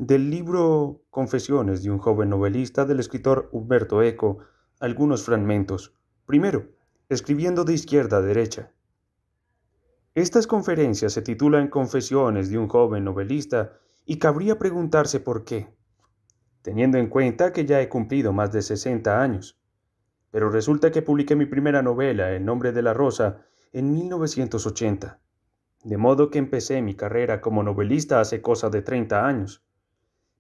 Del libro Confesiones de un joven novelista del escritor Umberto Eco, algunos fragmentos. Primero, escribiendo de izquierda a derecha. Estas conferencias se titulan Confesiones de un joven novelista y cabría preguntarse por qué, teniendo en cuenta que ya he cumplido más de 60 años. Pero resulta que publiqué mi primera novela, El nombre de la rosa, en 1980, de modo que empecé mi carrera como novelista hace cosa de 30 años.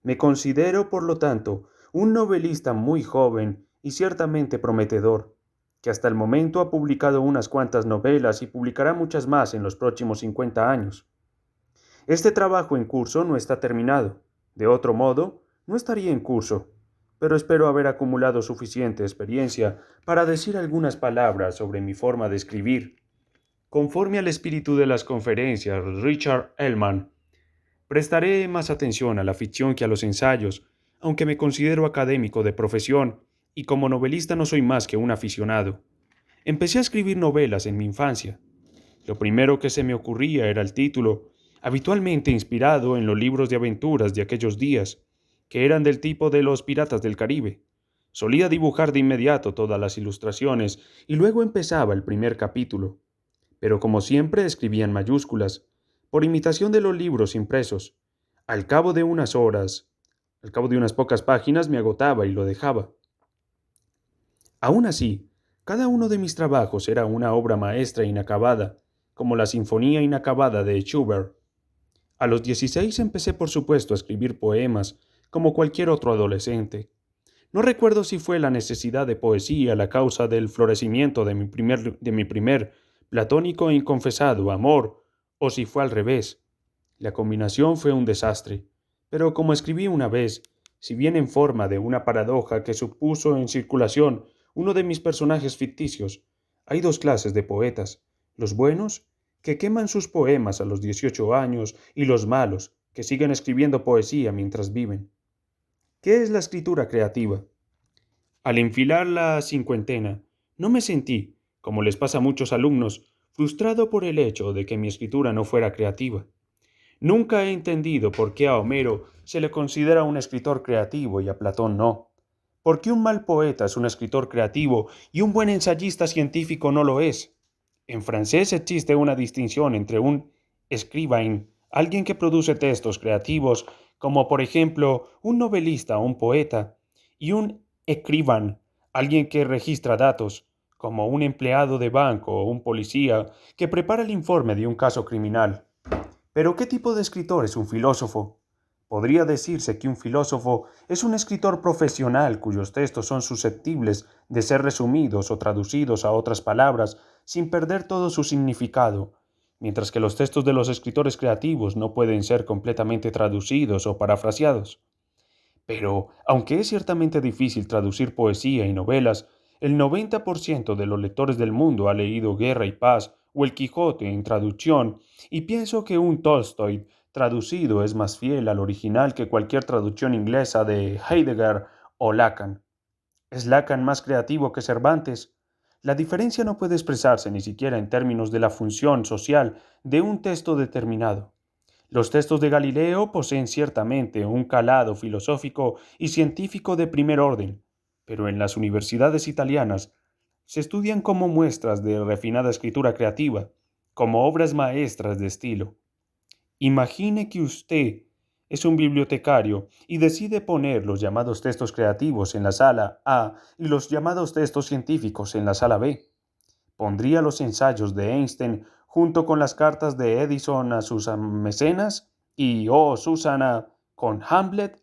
Me considero, por lo tanto, un novelista muy joven y ciertamente prometedor, que hasta el momento ha publicado unas cuantas novelas y publicará muchas más en los próximos 50 años. Este trabajo en curso no está terminado. De otro modo, no estaría en curso, pero espero haber acumulado suficiente experiencia para decir algunas palabras sobre mi forma de escribir. Conforme al espíritu de las conferencias Richard Ellman, prestaré más atención a la ficción que a los ensayos, aunque me considero académico de profesión y como novelista no soy más que un aficionado. Empecé a escribir novelas en mi infancia. Lo primero que se me ocurría era el título, habitualmente inspirado en los libros de aventuras de aquellos días, que eran del tipo de los piratas del Caribe. Solía dibujar de inmediato todas las ilustraciones y luego empezaba el primer capítulo, pero como siempre escribía en mayúsculas, por imitación de los libros impresos. Al cabo de unas horas, al cabo de unas pocas páginas me agotaba y lo dejaba. Aún así, cada uno de mis trabajos era una obra maestra inacabada, como la Sinfonía inacabada de Schubert. A los 16 empecé por supuesto a escribir poemas, como cualquier otro adolescente. No recuerdo si fue la necesidad de poesía la causa del florecimiento de mi primer platónico e inconfesado amor, o si fue al revés. La combinación fue un desastre, pero como escribí una vez, si bien en forma de una paradoja que supuso en circulación uno de mis personajes ficticios, hay dos clases de poetas, los buenos, que queman sus poemas a los 18 años, y los malos, que siguen escribiendo poesía mientras viven. ¿Qué es la escritura creativa? Al enfilar la cincuentena, no me sentí, como les pasa a muchos alumnos, frustrado por el hecho de que mi escritura no fuera creativa. Nunca he entendido por qué a Homero se le considera un escritor creativo y a Platón no. ¿Por qué un mal poeta es un escritor creativo y un buen ensayista científico no lo es? En francés existe una distinción entre un écrivain, alguien que produce textos creativos, como por ejemplo un novelista o un poeta, y un écrivain, alguien que registra datos, como un empleado de banco o un policía que prepara el informe de un caso criminal. Pero ¿qué tipo de escritor es un filósofo? Podría decirse que un filósofo es un escritor profesional cuyos textos son susceptibles de ser resumidos o traducidos a otras palabras sin perder todo su significado, mientras que los textos de los escritores creativos no pueden ser completamente traducidos o parafraseados. Pero, aunque es ciertamente difícil traducir poesía y novelas, el 90% de los lectores del mundo ha leído Guerra y Paz o El Quijote en traducción, y pienso que un Tolstoy traducido es más fiel al original que cualquier traducción inglesa de Heidegger o Lacan. ¿Es Lacan más creativo que Cervantes? La diferencia no puede expresarse ni siquiera en términos de la función social de un texto determinado. Los textos de Galileo poseen ciertamente un calado filosófico y científico de primer orden, pero en las universidades italianas se estudian como muestras de refinada escritura creativa, como obras maestras de estilo. Imagine que usted es un bibliotecario y decide poner los llamados textos creativos en la sala A y los llamados textos científicos en la sala B. ¿Pondría los ensayos de Einstein junto con las cartas de Edison a sus mecenas y, oh, Susana, con Hamlet?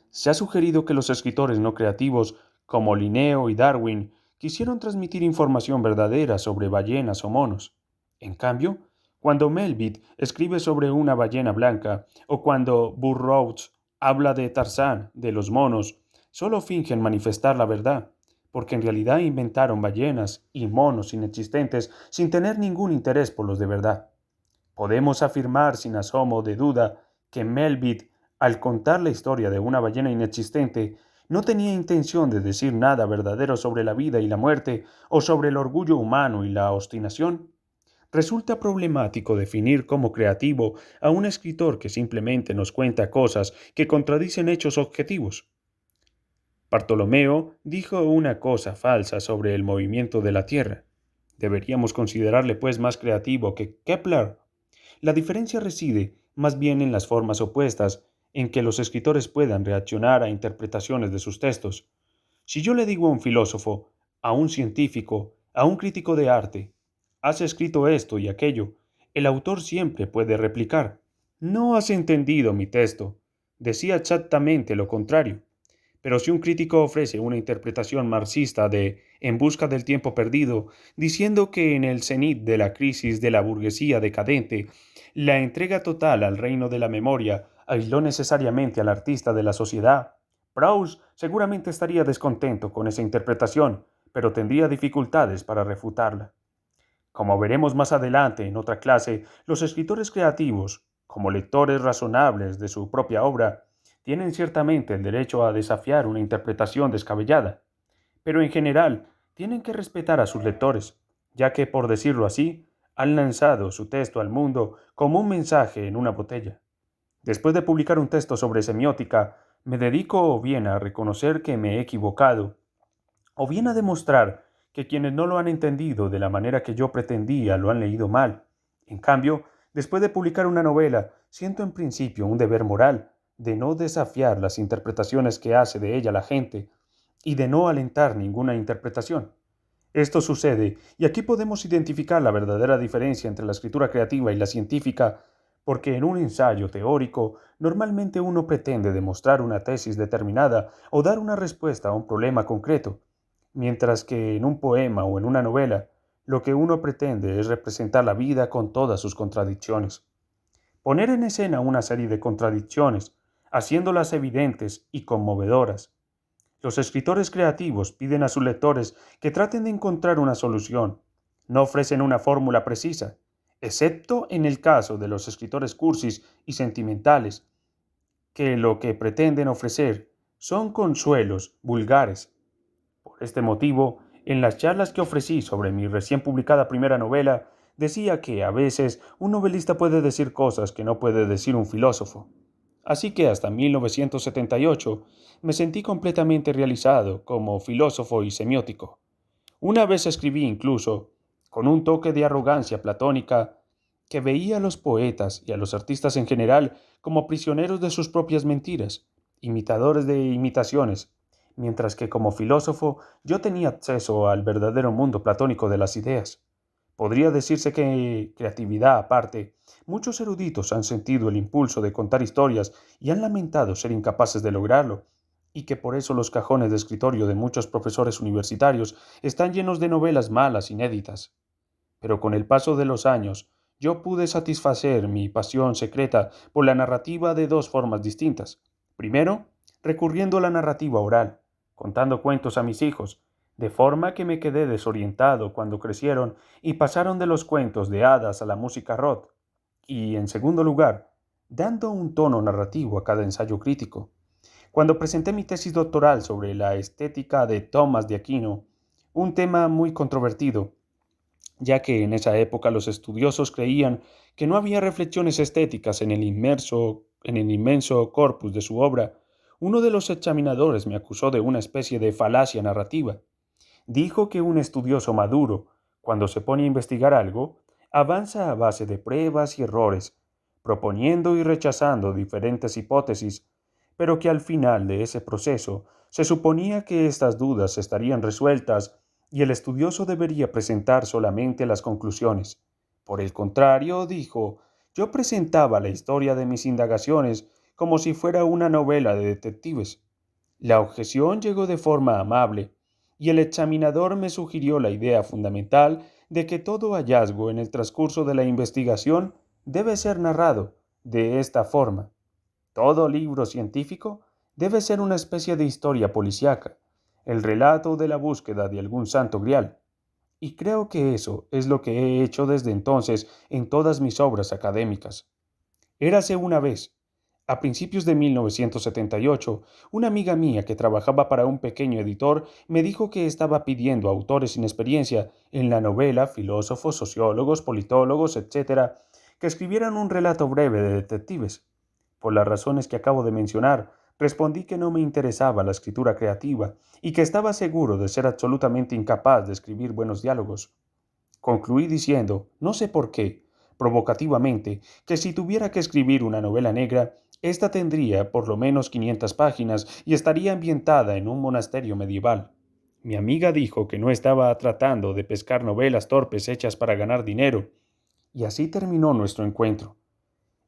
Se ha sugerido que los escritores no creativos, como Linneo y Darwin, quisieron transmitir información verdadera sobre ballenas o monos. En cambio, cuando Melville escribe sobre una ballena blanca, o cuando Burroughs habla de Tarzán, de los monos, solo fingen manifestar la verdad, porque en realidad inventaron ballenas y monos inexistentes sin tener ningún interés por los de verdad. Podemos afirmar sin asomo de duda que Melville, al contar la historia de una ballena inexistente, no tenía intención de decir nada verdadero sobre la vida y la muerte o sobre el orgullo humano y la obstinación. Resulta problemático definir como creativo a un escritor que simplemente nos cuenta cosas que contradicen hechos objetivos. Bartolomeo dijo una cosa falsa sobre el movimiento de la Tierra. Deberíamos considerarle pues más creativo que Kepler. La diferencia reside más bien en las formas opuestas en que los escritores puedan reaccionar a interpretaciones de sus textos. Si yo le digo a un filósofo, a un científico, a un crítico de arte, has escrito esto y aquello, el autor siempre puede replicar, no has entendido mi texto, decía exactamente lo contrario. Pero si un crítico ofrece una interpretación marxista de En busca del tiempo perdido, diciendo que en el cenit de la crisis de la burguesía decadente, la entrega total al reino de la memoria aisló necesariamente al artista de la sociedad, Proust seguramente estaría descontento con esa interpretación, pero tendría dificultades para refutarla. Como veremos más adelante en otra clase, los escritores creativos, como lectores razonables de su propia obra, tienen ciertamente el derecho a desafiar una interpretación descabellada, pero en general tienen que respetar a sus lectores, ya que, por decirlo así, han lanzado su texto al mundo como un mensaje en una botella. Después de publicar un texto sobre semiótica, me dedico o bien a reconocer que me he equivocado, o bien a demostrar que quienes no lo han entendido de la manera que yo pretendía lo han leído mal. En cambio, después de publicar una novela, siento en principio un deber moral de no desafiar las interpretaciones que hace de ella la gente y de no alentar ninguna interpretación. Esto sucede, y aquí podemos identificar la verdadera diferencia entre la escritura creativa y la científica, porque en un ensayo teórico normalmente uno pretende demostrar una tesis determinada o dar una respuesta a un problema concreto, mientras que en un poema o en una novela lo que uno pretende es representar la vida con todas sus contradicciones. Poner en escena una serie de contradicciones, haciéndolas evidentes y conmovedoras. Los escritores creativos piden a sus lectores que traten de encontrar una solución. No ofrecen una fórmula precisa, excepto en el caso de los escritores cursis y sentimentales, que lo que pretenden ofrecer son consuelos vulgares. Por este motivo, en las charlas que ofrecí sobre mi recién publicada primera novela, decía que a veces un novelista puede decir cosas que no puede decir un filósofo. Así que hasta 1978 me sentí completamente realizado como filósofo y semiótico. Una vez escribí incluso, con un toque de arrogancia platónica, que veía a los poetas y a los artistas en general como prisioneros de sus propias mentiras, imitadores de imitaciones, mientras que como filósofo yo tenía acceso al verdadero mundo platónico de las ideas. Podría decirse que, creatividad aparte, muchos eruditos han sentido el impulso de contar historias y han lamentado ser incapaces de lograrlo, y que por eso los cajones de escritorio de muchos profesores universitarios están llenos de novelas malas inéditas. Pero con el paso de los años, yo pude satisfacer mi pasión secreta por la narrativa de dos formas distintas. Primero, recurriendo a la narrativa oral, contando cuentos a mis hijos, de forma que me quedé desorientado cuando crecieron y pasaron de los cuentos de hadas a la música rock. Y, en segundo lugar, dando un tono narrativo a cada ensayo crítico. Cuando presenté mi tesis doctoral sobre la estética de Tomás de Aquino, un tema muy controvertido, ya que en esa época los estudiosos creían que no había reflexiones estéticas en el inmenso corpus de su obra, uno de los examinadores me acusó de una especie de falacia narrativa. Dijo que un estudioso maduro, cuando se pone a investigar algo, avanza a base de pruebas y errores, proponiendo y rechazando diferentes hipótesis, pero que al final de ese proceso se suponía que estas dudas estarían resueltas y el estudioso debería presentar solamente las conclusiones. Por el contrario, dijo, yo presentaba la historia de mis indagaciones como si fuera una novela de detectives. La objeción llegó de forma amable, y el examinador me sugirió la idea fundamental de que todo hallazgo en el transcurso de la investigación debe ser narrado de esta forma. Todo libro científico debe ser una especie de historia policíaca, el relato de la búsqueda de algún santo grial. Y creo que eso es lo que he hecho desde entonces en todas mis obras académicas. Érase una vez, A principios de 1978, una amiga mía que trabajaba para un pequeño editor me dijo que estaba pidiendo a autores sin experiencia en la novela, filósofos, sociólogos, politólogos, etcétera, que escribieran un relato breve de detectives. Por las razones que acabo de mencionar, respondí que no me interesaba la escritura creativa y que estaba seguro de ser absolutamente incapaz de escribir buenos diálogos. Concluí diciendo, no sé por qué, provocativamente, que si tuviera que escribir una novela negra, ésta tendría por lo menos 500 páginas y estaría ambientada en un monasterio medieval. Mi amiga dijo que no estaba tratando de pescar novelas torpes hechas para ganar dinero, y así terminó nuestro encuentro.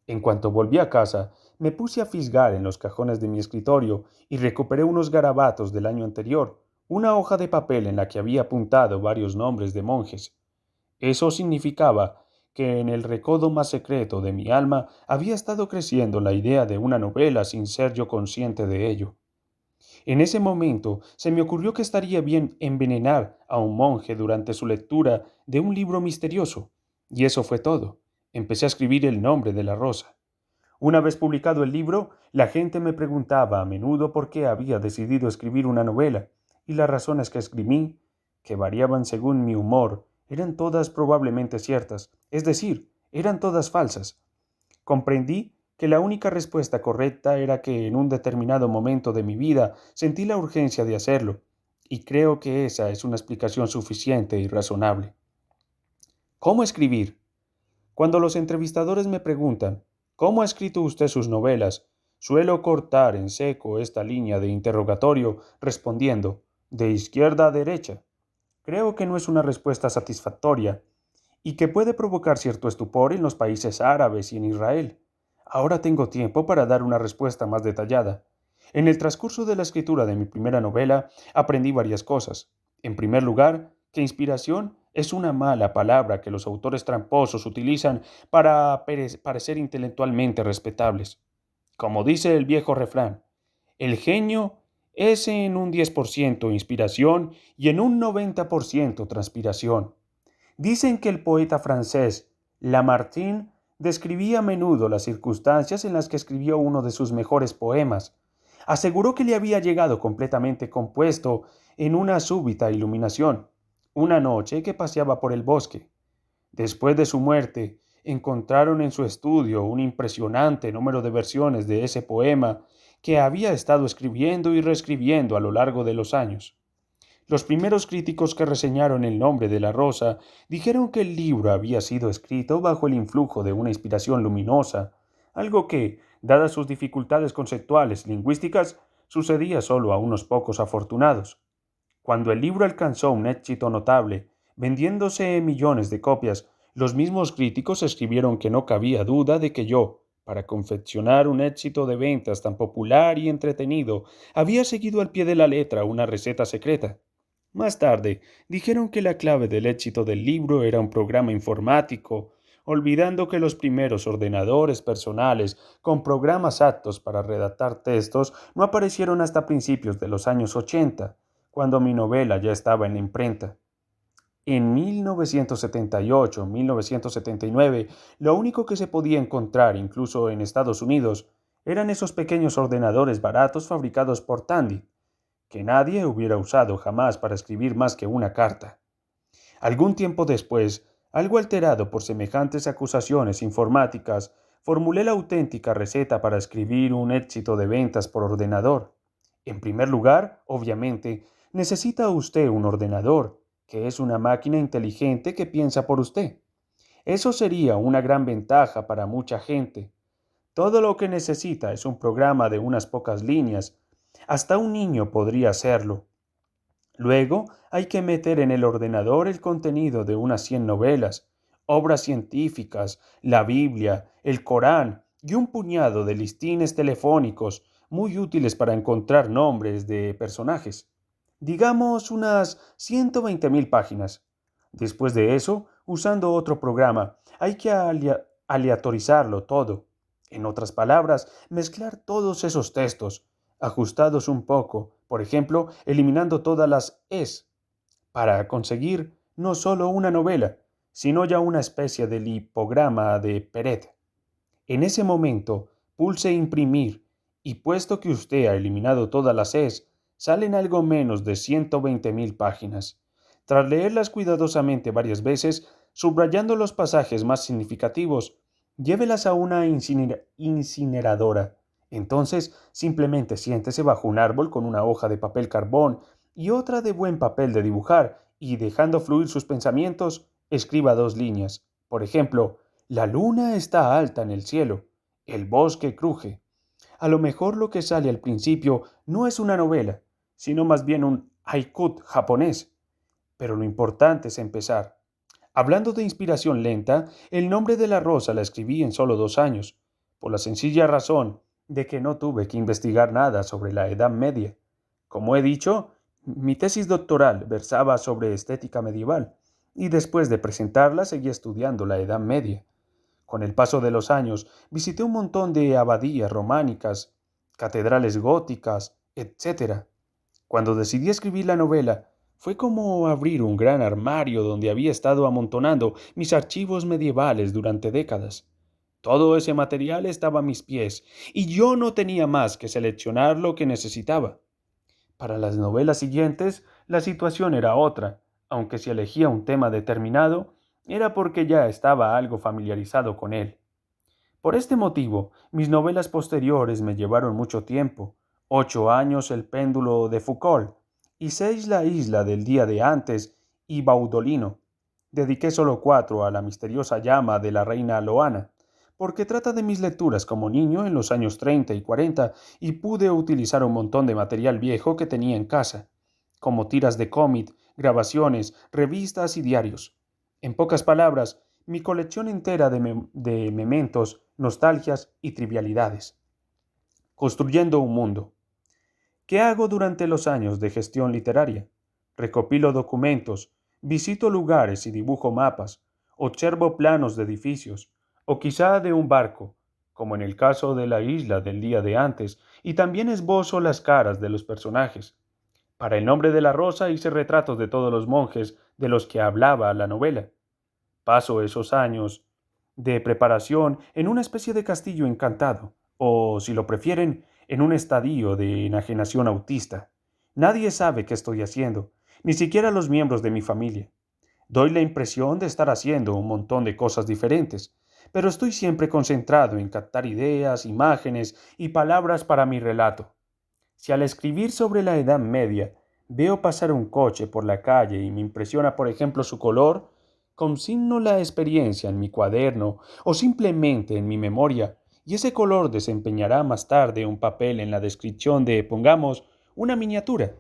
En cuanto volví a casa, me puse a fisgar en los cajones de mi escritorio y recuperé unos garabatos del año anterior, una hoja de papel en la que había apuntado varios nombres de monjes. Eso significaba que en el recodo más secreto de mi alma había estado creciendo la idea de una novela sin ser yo consciente de ello. En ese momento se me ocurrió que estaría bien envenenar a un monje durante su lectura de un libro misterioso. Y eso fue todo. Empecé a escribir el nombre de la rosa. Una vez publicado el libro, la gente me preguntaba a menudo por qué había decidido escribir una novela, y las razones que escribí, que variaban según mi humor, eran todas probablemente ciertas, es decir, eran todas falsas. Comprendí que la única respuesta correcta era que en un determinado momento de mi vida sentí la urgencia de hacerlo, y creo que esa es una explicación suficiente y razonable. ¿Cómo escribir? Cuando los entrevistadores me preguntan, ¿cómo ha escrito usted sus novelas? Suelo cortar en seco esta línea de interrogatorio respondiendo, de izquierda a derecha. Creo que no es una respuesta satisfactoria y que puede provocar cierto estupor en los países árabes y en Israel. Ahora tengo tiempo para dar una respuesta más detallada. En el transcurso de la escritura de mi primera novela aprendí varias cosas. En primer lugar, que inspiración es una mala palabra que los autores tramposos utilizan para parecer intelectualmente respetables. Como dice el viejo refrán, el genio es en un 10% inspiración y en un 90% transpiración. Dicen que el poeta francés Lamartine describía a menudo las circunstancias en las que escribió uno de sus mejores poemas. Aseguró que le había llegado completamente compuesto en una súbita iluminación, una noche que paseaba por el bosque. Después de su muerte, encontraron en su estudio un impresionante número de versiones de ese poema que había estado escribiendo y reescribiendo a lo largo de los años. Los primeros críticos que reseñaron El nombre de la rosa dijeron que el libro había sido escrito bajo el influjo de una inspiración luminosa, algo que, dadas sus dificultades conceptuales lingüísticas, sucedía solo a unos pocos afortunados. Cuando el libro alcanzó un éxito notable, vendiéndose millones de copias, los mismos críticos escribieron que no cabía duda de que yo, para confeccionar un éxito de ventas tan popular y entretenido, había seguido al pie de la letra una receta secreta. Más tarde, dijeron que la clave del éxito del libro era un programa informático, olvidando que los primeros ordenadores personales con programas aptos para redactar textos no aparecieron hasta principios de los años 80, cuando mi novela ya estaba en la imprenta. En 1978-1979, lo único que se podía encontrar, incluso en Estados Unidos, eran esos pequeños ordenadores baratos fabricados por Tandy, que nadie hubiera usado jamás para escribir más que una carta. Algún tiempo después, algo alterado por semejantes acusaciones informáticas, formulé la auténtica receta para escribir un éxito de ventas por ordenador. En primer lugar, obviamente, necesita usted un ordenador, que es una máquina inteligente que piensa por usted. Eso sería una gran ventaja para mucha gente. Todo lo que necesita es un programa de unas pocas líneas. Hasta un niño podría hacerlo. Luego hay que meter en el ordenador el contenido de unas 100 novelas, obras científicas, la Biblia, el Corán y un puñado de listines telefónicos muy útiles para encontrar nombres de personajes. Digamos unas 120.000 páginas. Después de eso, usando otro programa, hay que aleatorizarlo todo. En otras palabras, mezclar todos esos textos, ajustados un poco, por ejemplo, eliminando todas las es, para conseguir no solo una novela, sino ya una especie de lipograma de Peret. En ese momento, pulse imprimir, y puesto que usted ha eliminado todas las es, salen algo menos de 120.000 páginas. Tras leerlas cuidadosamente varias veces, subrayando los pasajes más significativos, llévelas a una incineradora. Entonces, simplemente siéntese bajo un árbol con una hoja de papel carbón y otra de buen papel de dibujar, y dejando fluir sus pensamientos, escriba 2 líneas. Por ejemplo, la luna está alta en el cielo, el bosque cruje. A lo mejor lo que sale al principio no es una novela, sino más bien un haiku japonés. Pero lo importante es empezar. Hablando de inspiración lenta, el nombre de la rosa la escribí en solo 2 años, por la sencilla razón de que no tuve que investigar nada sobre la Edad Media. Como he dicho, mi tesis doctoral versaba sobre estética medieval, y después de presentarla seguí estudiando la Edad Media. Con el paso de los años, visité un montón de abadías románicas, catedrales góticas, etc. Cuando decidí escribir la novela, fue como abrir un gran armario donde había estado amontonando mis archivos medievales durante décadas. Todo ese material estaba a mis pies, y yo no tenía más que seleccionar lo que necesitaba. Para las novelas siguientes, la situación era otra, aunque si elegía un tema determinado, era porque ya estaba algo familiarizado con él. Por este motivo, mis novelas posteriores me llevaron mucho tiempo: 8 años El péndulo de Foucault y 6 La isla del día de antes y Baudolino. Dediqué solo 4 a La misteriosa llama de la reina Loana, porque trata de mis lecturas como niño en los años 30 y 40 y pude utilizar un montón de material viejo que tenía en casa, como tiras de cómic, grabaciones, revistas y diarios. En pocas palabras, mi colección entera de mementos, nostalgias y trivialidades. Construyendo un mundo. ¿Qué hago durante los años de gestión literaria? Recopilo documentos, visito lugares y dibujo mapas, observo planos de edificios, o quizá de un barco, como en el caso de la isla del día de antes, y también esbozo las caras de los personajes. Para El nombre de la rosa hice retratos de todos los monjes de los que hablaba la novela. Paso esos años de preparación en una especie de castillo encantado, o, si lo prefieren, en un estadio de enajenación autista. Nadie sabe qué estoy haciendo, ni siquiera los miembros de mi familia. Doy la impresión de estar haciendo un montón de cosas diferentes, pero estoy siempre concentrado en captar ideas, imágenes y palabras para mi relato. Si al escribir sobre la Edad Media veo pasar un coche por la calle y me impresiona, por ejemplo, su color, consigno la experiencia en mi cuaderno o simplemente en mi memoria, y ese color desempeñará más tarde un papel en la descripción de, pongamos, una miniatura.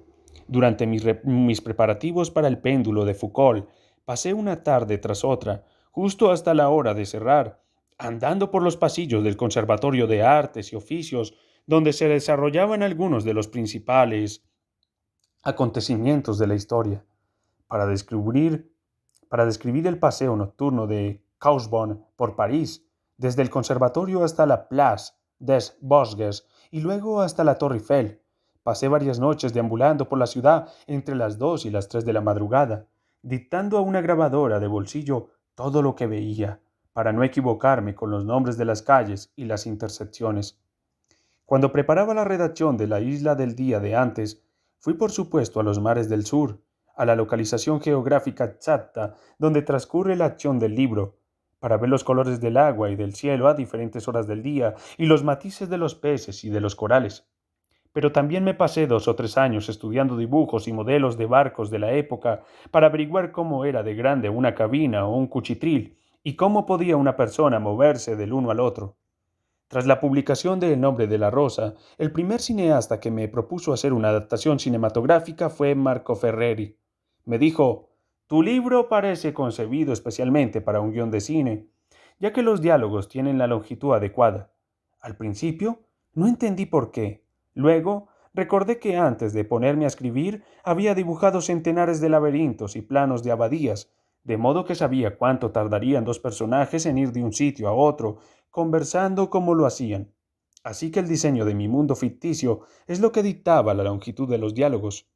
Durante mis preparativos para el péndulo de Foucault, pasé una tarde tras otra, justo hasta la hora de cerrar, andando por los pasillos del Conservatorio de Artes y Oficios, donde se desarrollaban algunos de los principales acontecimientos de la historia. Para describir, para describir el paseo nocturno de Causbonne por París, desde el Conservatorio hasta la Place des Bosques y luego hasta la Torre Eiffel. Pasé varias noches deambulando por la ciudad entre las 2 y las 3 de la madrugada, dictando a una grabadora de bolsillo todo lo que veía, para no equivocarme con los nombres de las calles y las intersecciones. Cuando preparaba la redacción de la isla del día de antes, fui por supuesto a los mares del sur, a la localización geográfica exacta donde transcurre la acción del libro, para ver los colores del agua y del cielo a diferentes horas del día y los matices de los peces y de los corales. Pero también me pasé 2 o 3 años estudiando dibujos y modelos de barcos de la época para averiguar cómo era de grande una cabina o un cuchitril y cómo podía una persona moverse del uno al otro. Tras la publicación de El nombre de la rosa, el primer cineasta que me propuso hacer una adaptación cinematográfica fue Marco Ferreri. Me dijo: «Tu libro parece concebido especialmente para un guión de cine, ya que los diálogos tienen la longitud adecuada». Al principio, no entendí por qué. Luego, recordé que antes de ponerme a escribir, había dibujado centenares de laberintos y planos de abadías, de modo que sabía cuánto tardarían 2 personajes en ir de un sitio a otro, conversando como lo hacían. Así que el diseño de mi mundo ficticio es lo que dictaba la longitud de los diálogos.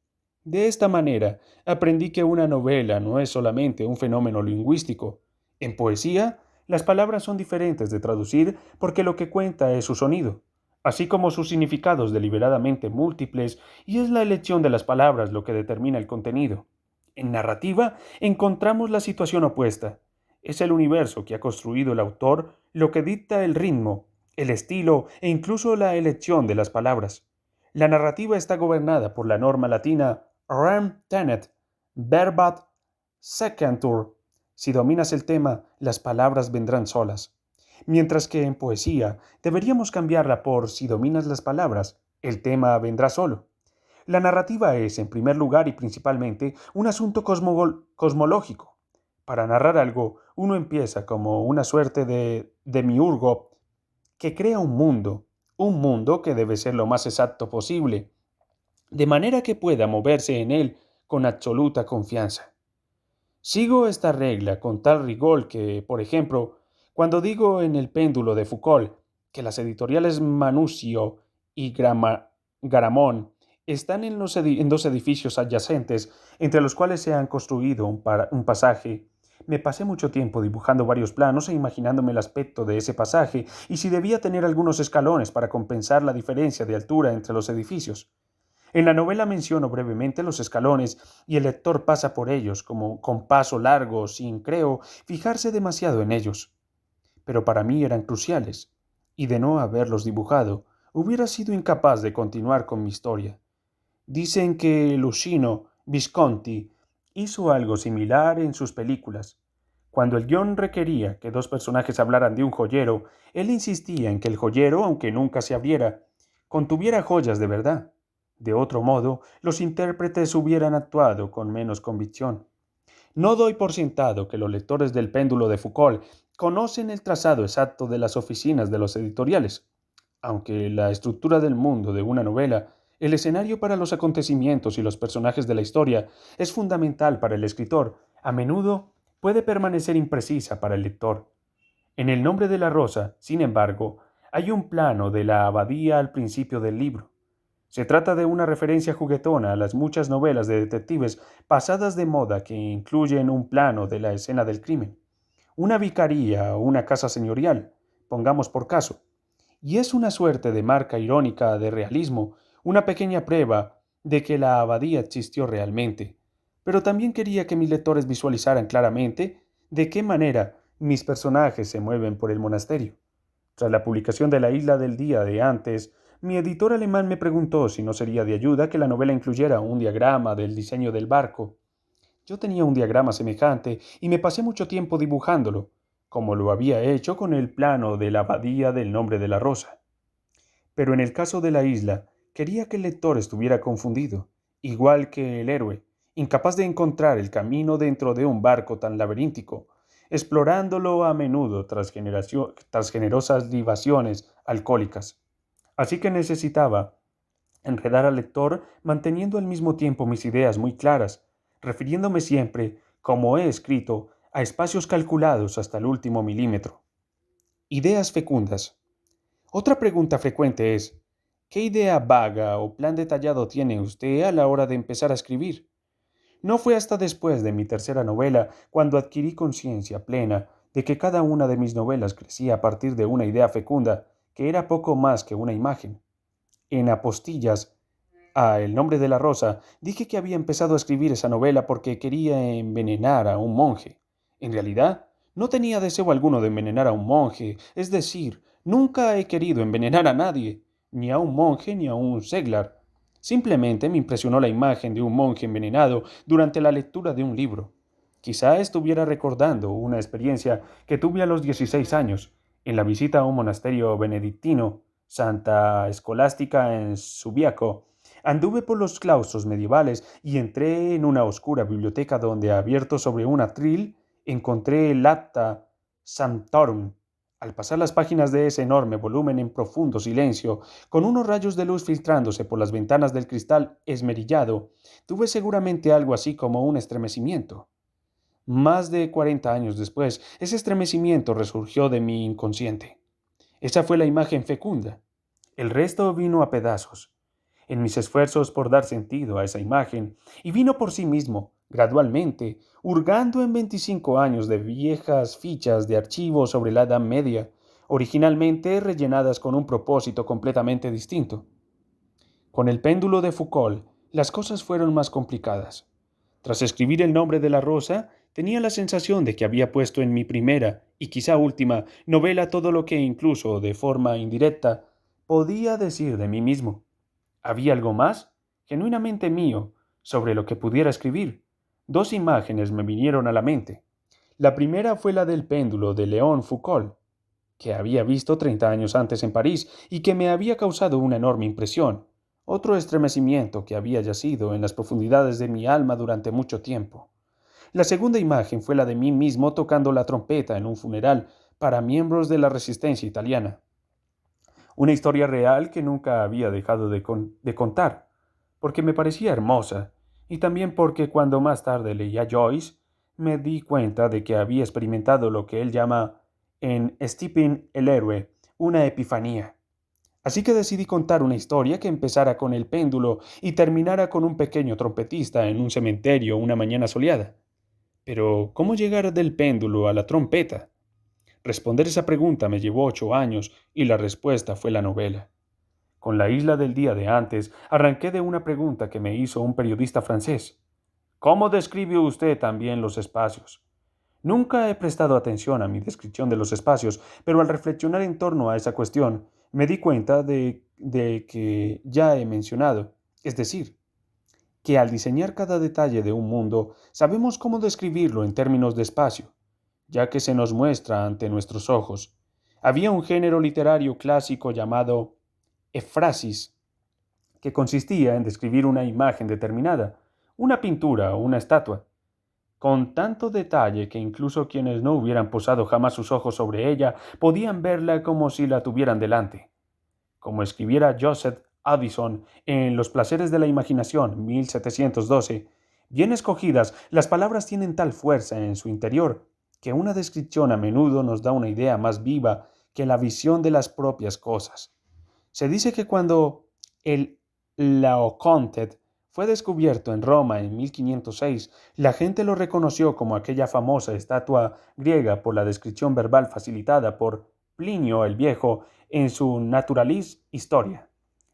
De esta manera, aprendí que una novela no es solamente un fenómeno lingüístico. En poesía, Las palabras son diferentes de traducir porque lo que cuenta es su sonido, así como sus significados deliberadamente múltiples, y es la elección de las palabras lo que determina el contenido. En narrativa encontramos la situación opuesta. Es el universo que ha construido el autor lo que dicta el ritmo, el estilo e incluso la elección de las palabras. La narrativa está gobernada por la norma latina rem tenet, verbat sequentur. Si dominas el tema, las palabras vendrán solas. Mientras que en poesía deberíamos cambiarla por si dominas las palabras, el tema vendrá solo. La narrativa es, en primer lugar y principalmente, un asunto cosmológico. Para narrar algo, uno empieza como una suerte de demiurgo que crea un mundo que debe ser lo más exacto posible, de manera que pueda moverse en él con absoluta confianza. Sigo esta regla con tal rigor que, por ejemplo, cuando digo en el péndulo de Foucault que las editoriales Manusio y Garamond están en dos edificios adyacentes, entre los cuales se han construido un pasaje, me pasé mucho tiempo dibujando varios planos e imaginándome el aspecto de ese pasaje y si debía tener algunos escalones para compensar la diferencia de altura entre los edificios. En la novela menciono brevemente los escalones y el lector pasa por ellos como con paso largo, sin, creo, fijarse demasiado en ellos. Pero para mí eran cruciales, y de no haberlos dibujado, hubiera sido incapaz de continuar con mi historia. Dicen que Luchino Visconti hizo algo similar en sus películas. Cuando el guión requería que dos personajes hablaran de un joyero, él insistía en que el joyero, aunque nunca se abriera, contuviera joyas de verdad. De otro modo, los intérpretes hubieran actuado con menos convicción. No doy por sentado que los lectores del péndulo de Foucault conocen el trazado exacto de las oficinas de los editoriales, aunque la estructura del mundo de una novela, el escenario para los acontecimientos y los personajes de la historia es fundamental para el escritor, a menudo puede permanecer imprecisa para el lector. En El nombre de la rosa, sin embargo, hay un plano de la abadía al principio del libro. Se trata de una referencia juguetona a las muchas novelas de detectives pasadas de moda que incluyen un plano de la escena del crimen, una vicaría o una casa señorial, pongamos por caso, y es una suerte de marca irónica de realismo, una pequeña prueba de que la abadía existió realmente. Pero también quería que mis lectores visualizaran claramente de qué manera mis personajes se mueven por el monasterio. Tras la publicación de La isla del día de antes, mi editor alemán me preguntó si no sería de ayuda que la novela incluyera un diagrama del diseño del barco. Yo tenía un diagrama semejante y me pasé mucho tiempo dibujándolo, como lo había hecho con el plano de la abadía del nombre de la rosa. Pero en el caso de la isla, quería que el lector estuviera confundido, igual que el héroe, incapaz de encontrar el camino dentro de un barco tan laberíntico, explorándolo a menudo tras generosas libaciones alcohólicas. Así que necesitaba enredar al lector manteniendo al mismo tiempo mis ideas muy claras, refiriéndome siempre, como he escrito, a espacios calculados hasta el último milímetro. Ideas fecundas. Otra pregunta frecuente es, ¿qué idea vaga o plan detallado tiene usted a la hora de empezar a escribir? No fue hasta después de mi tercera novela cuando adquirí conciencia plena de que cada una de mis novelas crecía a partir de una idea fecunda, que era poco más que una imagen. En apostillas a El nombre de la rosa, dije que había empezado a escribir esa novela porque quería envenenar a un monje. En realidad, no tenía deseo alguno de envenenar a un monje, es decir, nunca he querido envenenar a nadie, ni a un monje ni a un seglar. Simplemente me impresionó la imagen de un monje envenenado durante la lectura de un libro. Quizá estuviera recordando una experiencia que tuve a los 16 años, en la visita a un monasterio benedictino, Santa Escolástica en Subiaco. Anduve por los claustros medievales y entré en una oscura biblioteca donde, abierto sobre un atril, encontré el Acta Sanctorum. Al pasar las páginas de ese enorme volumen en profundo silencio, con unos rayos de luz filtrándose por las ventanas del cristal esmerillado, tuve seguramente algo así como un estremecimiento. Más de 40 años después, ese estremecimiento resurgió de mi inconsciente. Esa fue la imagen fecunda. El resto vino a pedazos. en mis esfuerzos por dar sentido a esa imagen, y vino por sí mismo, gradualmente, hurgando en 25 años de viejas fichas de archivo sobre la Edad Media, originalmente rellenadas con un propósito completamente distinto. Con el péndulo de Foucault, las cosas fueron más complicadas. Tras escribir el nombre de la rosa, tenía la sensación de que había puesto en mi primera, y quizá última, novela todo lo que incluso, de forma indirecta, podía decir de mí mismo. ¿Había algo más, genuinamente mío, sobre lo que pudiera escribir? Dos imágenes me vinieron a la mente. La primera fue la del péndulo de Léon Foucault, que había visto 30 años antes en París y que me había causado una enorme impresión, otro estremecimiento que había yacido en las profundidades de mi alma durante mucho tiempo. La segunda imagen fue la de mí mismo tocando la trompeta en un funeral para miembros de la resistencia italiana. Una historia real que nunca había dejado de contar, porque me parecía hermosa, y también porque cuando más tarde leí a Joyce, me di cuenta de que había experimentado lo que él llama en Stephen el héroe, una epifanía. Así que decidí contar una historia que empezara con el péndulo y terminara con un pequeño trompetista en un cementerio una mañana soleada. Pero, ¿cómo llegar del péndulo a la trompeta? Responder esa pregunta me llevó 8 años y la respuesta fue la novela. Con la isla del día de antes, arranqué de una pregunta que me hizo un periodista francés. ¿Cómo describe usted también los espacios? Nunca he prestado atención a mi descripción de los espacios, pero al reflexionar en torno a esa cuestión, me di cuenta de que ya he mencionado, es decir, que al diseñar cada detalle de un mundo, sabemos cómo describirlo en términos de espacio, ya que se nos muestra ante nuestros ojos. Había un género literario clásico llamado efrasis, que consistía en describir una imagen determinada, una pintura o una estatua, con tanto detalle que incluso quienes no hubieran posado jamás sus ojos sobre ella podían verla como si la tuvieran delante. Como escribiera Joseph Addison en Los placeres de la imaginación, 1712, bien escogidas, las palabras tienen tal fuerza en su interior que una descripción a menudo nos da una idea más viva que la visión de las propias cosas. Se dice que cuando el Laocoonte fue descubierto en Roma en 1506, la gente lo reconoció como aquella famosa estatua griega por la descripción verbal facilitada por Plinio el Viejo en su Naturalis Historia.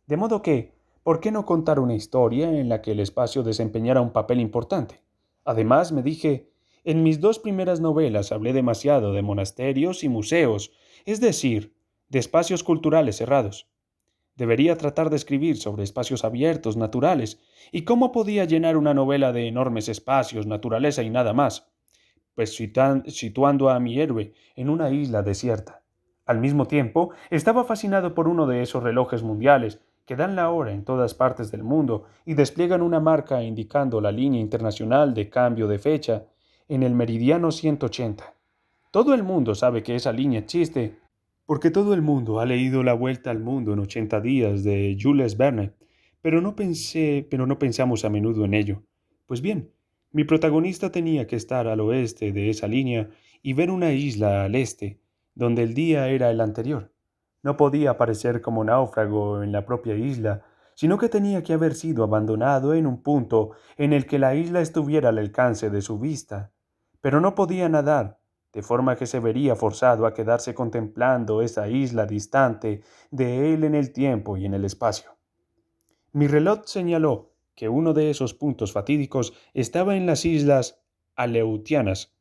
De modo que, ¿por qué no contar una historia en la que el espacio desempeñara un papel importante? Además, me dije, en mis dos primeras novelas hablé demasiado de monasterios y museos, es decir, de espacios culturales cerrados. Debería tratar de escribir sobre espacios abiertos, naturales, y cómo podía llenar una novela de enormes espacios, naturaleza y nada más, pues situando a mi héroe en una isla desierta. Al mismo tiempo, estaba fascinado por uno de esos relojes mundiales que dan la hora en todas partes del mundo y despliegan una marca indicando la línea internacional de cambio de fecha en el meridiano 180. Todo el mundo sabe que esa línea existe, porque todo el mundo ha leído La Vuelta al Mundo en 80 días de Jules Verne, pero no pensamos a menudo en ello. Pues bien, mi protagonista tenía que estar al oeste de esa línea y ver una isla al este, donde el día era el anterior. No podía aparecer como náufrago en la propia isla, sino que tenía que haber sido abandonado en un punto en el que la isla estuviera al alcance de su vista. Pero no podía nadar, de forma que se vería forzado a quedarse contemplando esa isla distante de él en el tiempo y en el espacio. Mi reloj señaló que uno de esos puntos fatídicos estaba en las islas Aleutianas,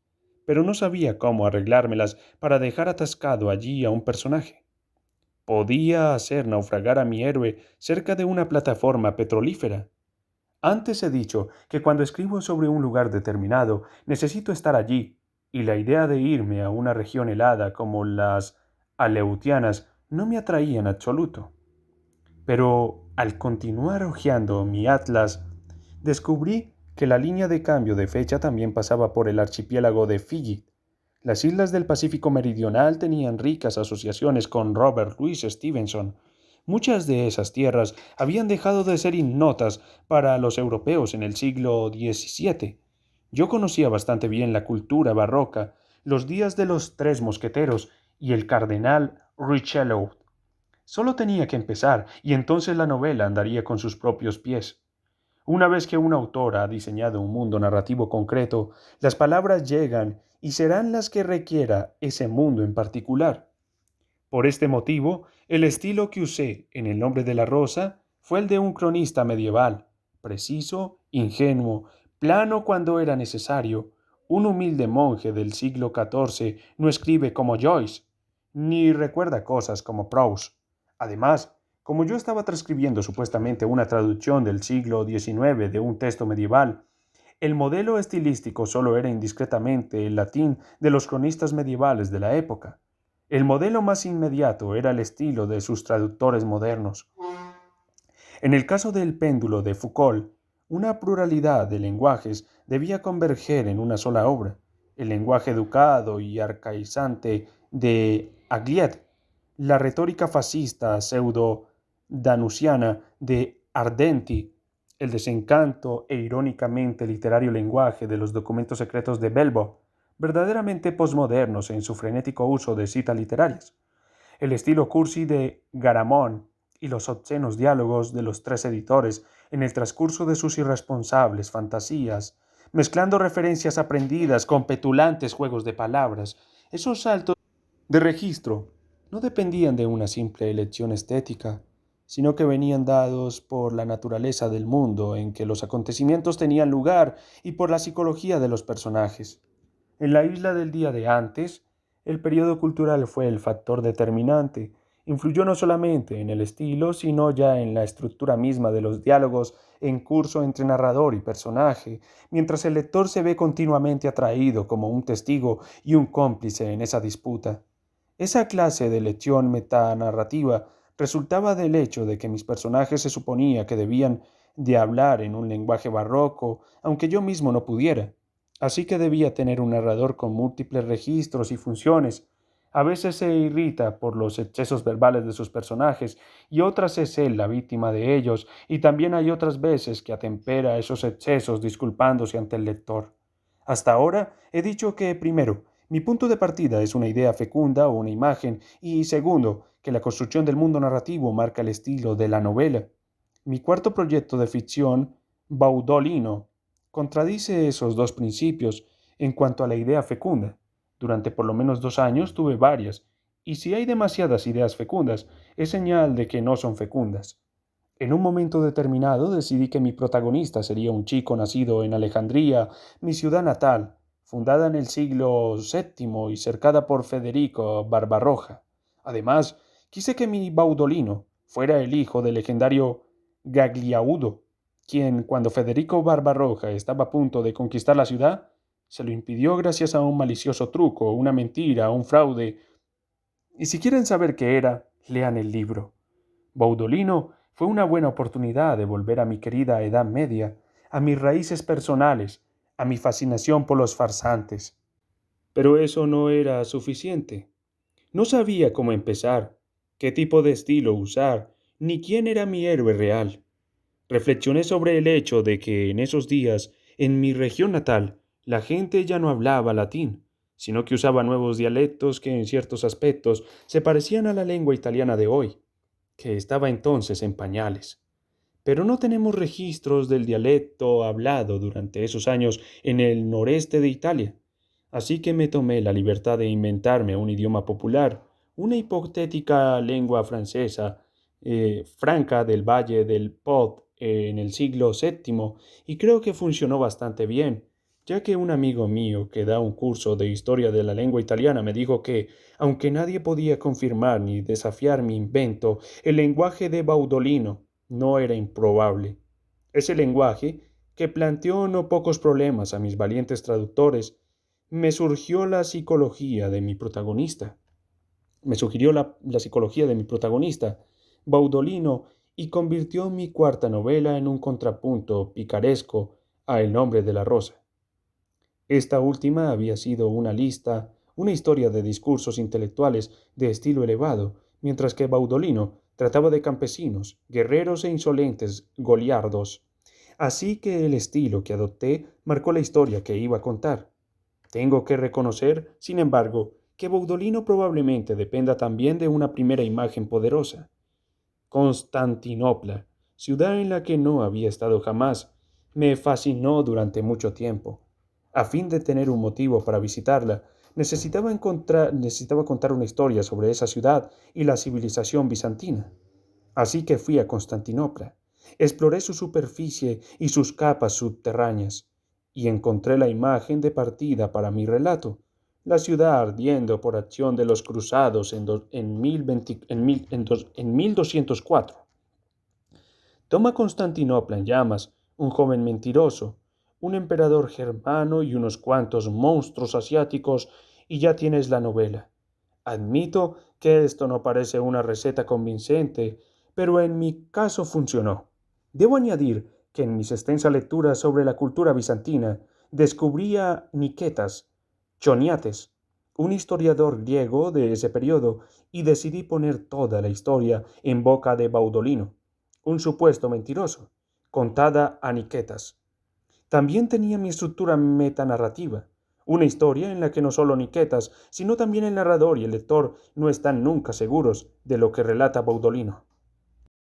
pero no sabía cómo arreglármelas para dejar atascado allí a un personaje. Podía hacer naufragar a mi héroe cerca de una plataforma petrolífera. Antes he dicho que cuando escribo sobre un lugar determinado necesito estar allí, y la idea de irme a una región helada como las Aleutianas no me atraía en absoluto. Pero al continuar hojeando mi atlas, descubrí que la línea de cambio de fecha también pasaba por el archipiélago de Fiji. Las islas del Pacífico Meridional tenían ricas asociaciones con Robert Louis Stevenson. Muchas de esas tierras habían dejado de ser ignotas para los europeos en el siglo XVII. Yo conocía bastante bien la cultura barroca, los días de los Tres Mosqueteros y el cardenal Richelieu. Solo tenía que empezar, y entonces la novela andaría con sus propios pies. Una vez que un autor ha diseñado un mundo narrativo concreto, las palabras llegan y serán las que requiera ese mundo en particular. Por este motivo, el estilo que usé en El nombre de la rosa fue el de un cronista medieval, preciso, ingenuo, plano cuando era necesario. Un humilde monje del siglo XIV no escribe como Joyce, ni recuerda cosas como Proust. Además, como yo estaba transcribiendo supuestamente una traducción del siglo XIX de un texto medieval, el modelo estilístico solo era indiscretamente el latín de los cronistas medievales de la época. El modelo más inmediato era el estilo de sus traductores modernos. En el caso del péndulo de Foucault, una pluralidad de lenguajes debía converger en una sola obra. El lenguaje educado y arcaizante de Agliet, la retórica fascista pseudo-danusiana de Ardenti, el desencanto e irónicamente literario lenguaje de los documentos secretos de Belbo, verdaderamente posmodernos en su frenético uso de citas literarias, el estilo cursi de Garamond y los obscenos diálogos de los tres editores en el transcurso de sus irresponsables fantasías, mezclando referencias aprendidas con petulantes juegos de palabras. Esos saltos de registro no dependían de una simple elección estética, sino que venían dados por la naturaleza del mundo en que los acontecimientos tenían lugar y por la psicología de los personajes. En la isla del día de antes, el periodo cultural fue el factor determinante. Influyó no solamente en el estilo, sino ya en la estructura misma de los diálogos en curso entre narrador y personaje, mientras el lector se ve continuamente atraído como un testigo y un cómplice en esa disputa. Esa clase de lección metanarrativa resultaba del hecho de que mis personajes se suponía que debían de hablar en un lenguaje barroco, aunque yo mismo no pudiera. Así que debía tener un narrador con múltiples registros y funciones. A veces se irrita por los excesos verbales de sus personajes y otras es él la víctima de ellos, y también hay otras veces que atempera esos excesos disculpándose ante el lector. Hasta ahora he dicho que, primero, mi punto de partida es una idea fecunda o una imagen, y segundo, que la construcción del mundo narrativo marca el estilo de la novela. Mi cuarto proyecto de ficción, Baudolino, contradice esos dos principios en cuanto a la idea fecunda. Durante por lo menos 2 años tuve varias, y si hay demasiadas ideas fecundas, es señal de que no son fecundas. En un momento determinado decidí que mi protagonista sería un chico nacido en Alejandría, mi ciudad natal, fundada en el siglo VII y cercada por Federico Barbarroja. Además, quise que mi Baudolino fuera el hijo del legendario Gagliaudo, quien, cuando Federico Barbarroja estaba a punto de conquistar la ciudad, se lo impidió gracias a un malicioso truco, una mentira, un fraude. Y si quieren saber qué era, lean el libro. Baudolino fue una buena oportunidad de volver a mi querida Edad Media, a mis raíces personales, a mi fascinación por los farsantes. Pero eso no era suficiente. No sabía cómo empezar, qué tipo de estilo usar, ni quién era mi héroe real. Reflexioné sobre el hecho de que en esos días, en mi región natal, la gente ya no hablaba latín, sino que usaba nuevos dialectos que en ciertos aspectos se parecían a la lengua italiana de hoy, que estaba entonces en pañales. Pero no tenemos registros del dialecto hablado durante esos años en el noreste de Italia. Así que me tomé la libertad de inventarme un idioma popular, una hipotética lengua francesa, franca del Valle del Po en el siglo VII, y creo que funcionó bastante bien, ya que un amigo mío que da un curso de historia de la lengua italiana me dijo que, aunque nadie podía confirmar ni desafiar mi invento, el lenguaje de Baudolino no era improbable. Ese lenguaje, que planteó no pocos problemas a mis valientes traductores, me surgió la psicología de mi protagonista. Me sugirió la psicología de mi protagonista, Baudolino, y convirtió mi cuarta novela en un contrapunto picaresco a El nombre de la rosa. Esta última había sido una historia de discursos intelectuales de estilo elevado, mientras que Baudolino trataba de campesinos, guerreros e insolentes goliardos. Así que el estilo que adopté marcó la historia que iba a contar. Tengo que reconocer, sin embargo, que Baudolino probablemente dependa también de una primera imagen poderosa. Constantinopla, ciudad en la que no había estado jamás, me fascinó durante mucho tiempo. A fin de tener un motivo para visitarla, necesitaba contar una historia sobre esa ciudad y la civilización bizantina. Así que fui a Constantinopla, exploré su superficie y sus capas subterráneas, y encontré la imagen de partida para mi relato, la ciudad ardiendo por acción de los cruzados en 1204. Toma Constantinopla en llamas, un joven mentiroso, un emperador germano y unos cuantos monstruos asiáticos, y ya tienes la novela. Admito que esto no parece una receta convincente, pero en mi caso funcionó. Debo añadir que en mis extensas lecturas sobre la cultura bizantina descubrí a Niquetas, Choniates, un historiador griego de ese periodo, y decidí poner toda la historia en boca de Baudolino, un supuesto mentiroso, contada a Niquetas. También tenía mi estructura metanarrativa, una historia en la que no solo Niquetas, sino también el narrador y el lector no están nunca seguros de lo que relata Baudolino.